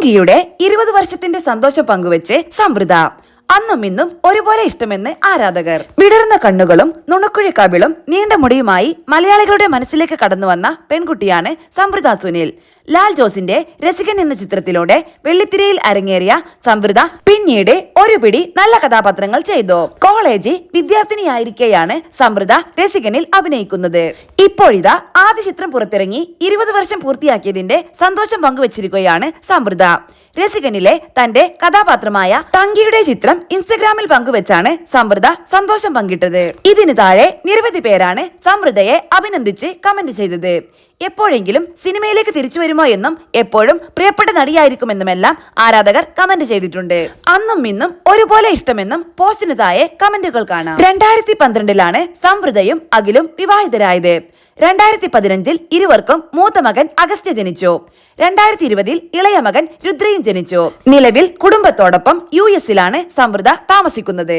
തങ്കിയുടെ 20 വർഷത്തിന്റെ സന്തോഷം പങ്കുവെച്ച് സമൃദ്ധ. അന്നും ഇന്നും ഒരുപോലെ ഇഷ്ടമെന്ന് ആരാധകർ. വിടർന്ന കണ്ണുകളും നുണക്കുഴി കവിളും നീണ്ട മുടിയുമായി മലയാളികളുടെ മനസ്സിലേക്ക് കടന്നു വന്ന പെൺകുട്ടിയാണ് സമൃദ്ധ സുനിൽ. ലാൽ ജോസിന്റെ രസികൻ എന്ന ചിത്രത്തിലൂടെ വെള്ളിത്തിരയിൽ അരങ്ങേറിയ സമൃദ്ധ പിന്നീട് ഒരു പിടി നല്ല കഥാപാത്രങ്ങൾ ചെയ്തു. കോളേജ് വിദ്യാർത്ഥിനിയായിരിക്കെയാണ് സമൃദ്ധ രസികനിൽ അഭിനയിക്കുന്നത്. ഇപ്പോഴിതാ ആദ്യ ചിത്രം പുറത്തിറങ്ങി 20 വർഷം പൂർത്തിയാക്കിയതിന്റെ സന്തോഷം പങ്കുവച്ചിരിക്കുകയാണ് സമൃദ്ധ. രസികനിലെ തന്റെ കഥാപാത്രമായ തങ്കിയുടെ ചിത്രം ഇൻസ്റ്റഗ്രാമിൽ പങ്കുവെച്ചാണ് സമൃദ്ധ സന്തോഷം പങ്കിട്ടത്. ഇതിന് താഴെ നിരവധി പേരാണ് സമൃദ്ധയെ അഭിനന്ദിച്ച് കമന്റ് ചെയ്തത്. എപ്പോഴെങ്കിലും സിനിമയിലേക്ക് തിരിച്ചു വരുമോ എന്നും എപ്പോഴും പ്രിയപ്പെട്ട നടിയായിരിക്കുമെന്നുമെല്ലാം ആരാധകർ കമന്റ് ചെയ്തിട്ടുണ്ട്. അന്നും ഇന്നും ഒരുപോലെ ഇഷ്ടമെന്നും പോസ്റ്റിന് താഴെ കമന്റുകൾ കാണാം. 2012 സമൃദ്ധയും അഖിലും വിവാഹിതരായത്. 2015 ഇരുവർക്കും മൂത്ത മകൻ അഗസ്ത്യ ജനിച്ചു. 2020 ഇളയ മകൻ രുദ്രയും ജനിച്ചു. നിലവിൽ കുടുംബത്തോടൊപ്പം US സമൃദ്ധ താമസിക്കുന്നത്.